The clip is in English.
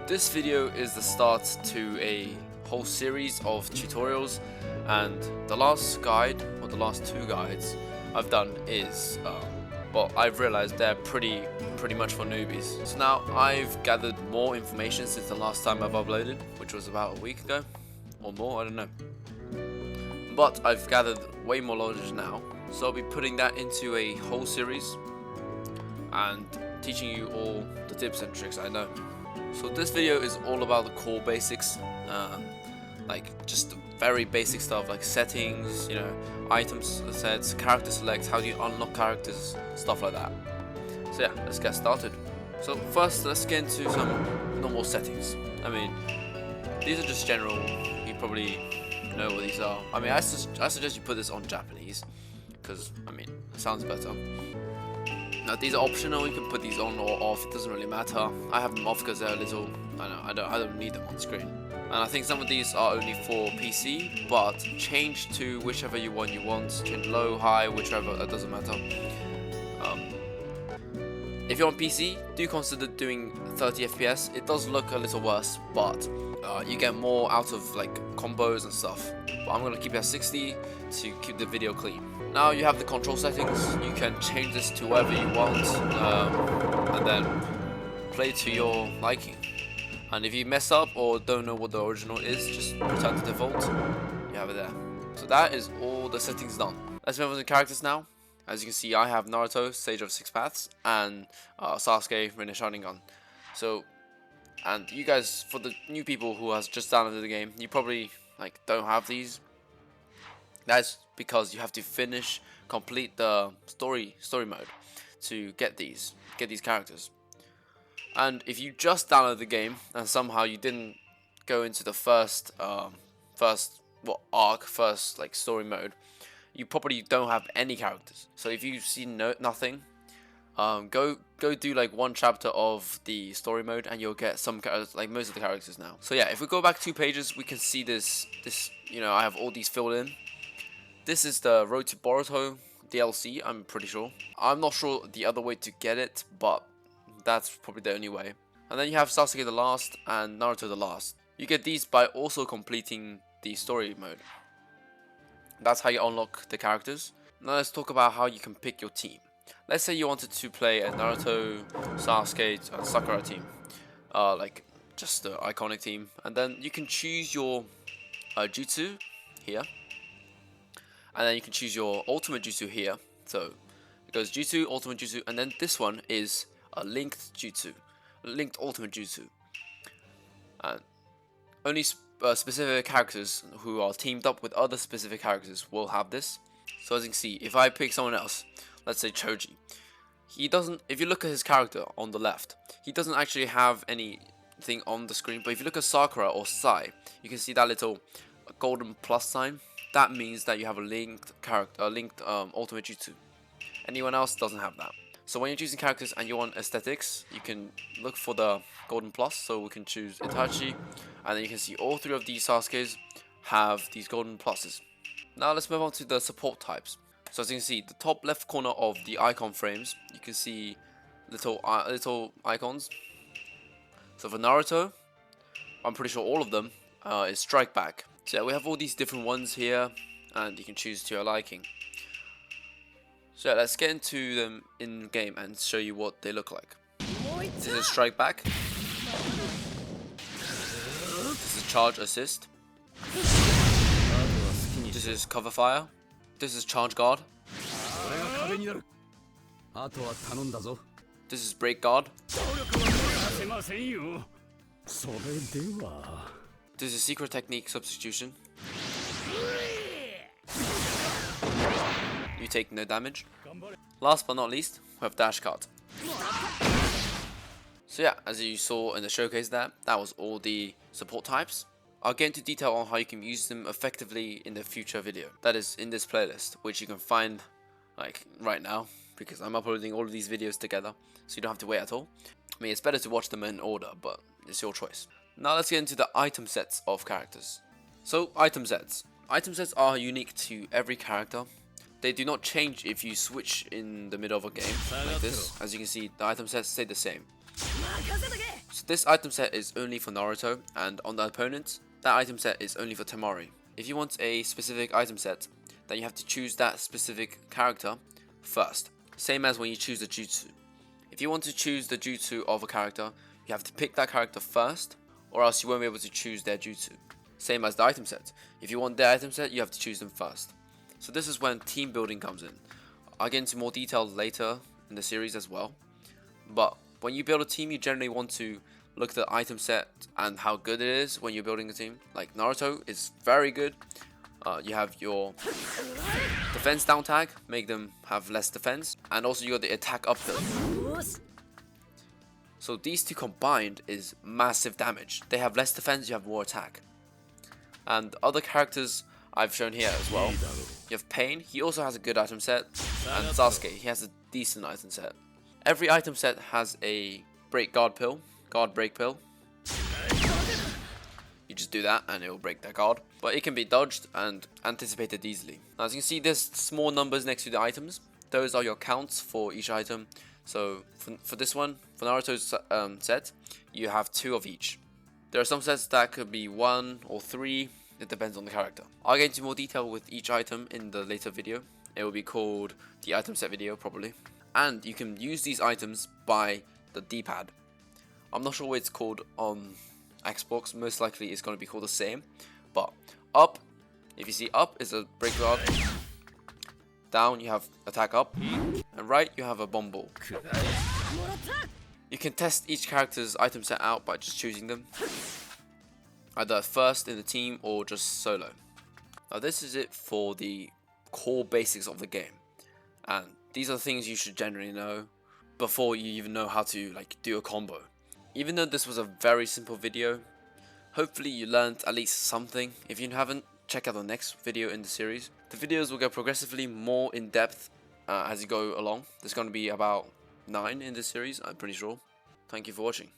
This video is the start to a whole series of tutorials, and the last guide, or the last two guides I've done is, well, I've realized they're pretty much for newbies. So now I've gathered more information since the last time I've uploaded, which was about a week ago, or more, I don't know. But I've gathered way more knowledge now, so I'll be putting that into a whole series and teaching you all the tips and tricks I know. So this video is all about the core basics, like just the very basic stuff like settings, items sets, character select, how do you unlock characters, stuff like that. So yeah, let's get started. So first, let's get into some normal settings. I mean, these are just general, you probably know what these are. I mean, I suggest you put this on Japanese, because, I mean, it sounds better. Now these are optional, you can put these on or off, it doesn't really matter. I have them off because they're a little, I don't need them on screen. And I think some of these are only for PC, but change to whichever one you want, change low, high, whichever, it doesn't matter. If you're on PC, do consider doing 30 FPS. It does look a little worse, but you get more out of like combos and stuff. But I'm gonna keep it at 60 to keep the video clean. Now you have the control settings. You can change this to whatever you want, and then play to your liking. And if you mess up or don't know what the original is, just return to default. You have it there. So that is all the settings done. Let's move on to characters now. As you can see, I have Naruto, Sage of Six Paths, and Sasuke, Rin Sharingan. So, and you guys, for the new people who has just downloaded the game, you probably don't have these. That's because you have to complete the story mode to get these characters. And if you just download the game and somehow you didn't go into the first story mode, you probably don't have any characters. So if you see nothing, go do like one chapter of the story mode and you'll get some characters, like most of the characters now. So yeah, if we go back 2 pages, we can see this I have all these filled in. This is the Road to Boruto DLC, I'm pretty sure. I'm not sure the other way to get it, but that's probably the only way. And then you have Sasuke the Last and Naruto the Last. You get these by also completing the story mode. That's how you unlock the characters. Now let's talk about how you can pick your team. Let's say you wanted to play a Naruto, Sasuke, and Sakura team. Like just the iconic team. And then you can choose your jutsu here. And then you can choose your ultimate jutsu here. So it goes jutsu, ultimate jutsu, and then this one is a linked jutsu, linked ultimate jutsu. And only specific characters who are teamed up with other specific characters will have this. So as you can see, if I pick someone else, let's say Choji, he doesn't. If you look at his character on the left, he doesn't actually have anything on the screen. But if you look at Sakura or Sai, you can see that little golden plus sign. That means that you have a linked ultimate jutsu. Anyone else doesn't have that. So when you're choosing characters and you want aesthetics, you can look for the golden plus. So we can choose Itachi, and then you can see all 3 of these Sasukes have these golden pluses. Now let's move on to the support types. So as you can see, the top left corner of the icon frames, you can see little icons. So for Naruto, I'm pretty sure all of them is strike back. So yeah, we have all these different ones here, and you can choose to your liking. So yeah, let's get into them in game and show you what they look like. This is strike back. This is charge assist. This is cover fire. This is charge guard. This is break guard. This is secret technique substitution. You take no damage. Last but not least, we have dash cut. So yeah, as you saw in the showcase that was all the support types. I'll get into detail on how you can use them effectively in the future video. That is in this playlist, which you can find like right now, because I'm uploading all of these videos together, so you don't have to wait at all. I mean, it's better to watch them in order, but it's your choice. Now let's get into the item sets of characters. So item sets. Item sets are unique to every character. They do not change if you switch in the middle of a game, like this. As you can see, the item sets stay the same. So this item set is only for Naruto, and on the opponents, that item set is only for Temari. If you want a specific item set, then you have to choose that specific character first. Same as when you choose the jutsu. If you want to choose the jutsu of a character, you have to pick that character first, or else you won't be able to choose their jutsu. Same as the item set. If you want their item set, you have to choose them first. So this is when team building comes in. I'll get into more detail later in the series as well. But when you build a team, you generally want to look at the item set and how good it is when you're building a team. Like Naruto is very good. You have your defense down tag, make them have less defense, and also you got the attack up hill. So these two combined is massive damage. They have less defense, you have more attack. And other characters I've shown here as well. You have Pain, he also has a good item set, and Sasuke, he has a decent item set. Every item set has a break guard break pill. You just do that and it will break that guard. But it can be dodged and anticipated easily. Now, as you can see, there's small numbers next to the items. Those are your counts for each item. So for this one, for Naruto's set, you have 2 of each. There are some sets that could be 1 or 3. It depends on the character. I'll get into more detail with each item in the later video. It will be called the item set video probably. And you can use these items by the D-pad. I'm not sure what it's called on Xbox, most likely it's going to be called the same. But up, if you see up is a break guard, down you have attack up, and right you have a bomb ball. You can test each character's item set out by just choosing them, either first in the team or just solo. Now this is it for the core basics of the game, and these are the things you should generally know before you even know how to do a combo. Even though this was a very simple video, hopefully you learned at least something. If you haven't, check out the next video in the series. The videos will go progressively more in depth as you go along. There's going to be about 9 in this series, I'm pretty sure. Thank you for watching.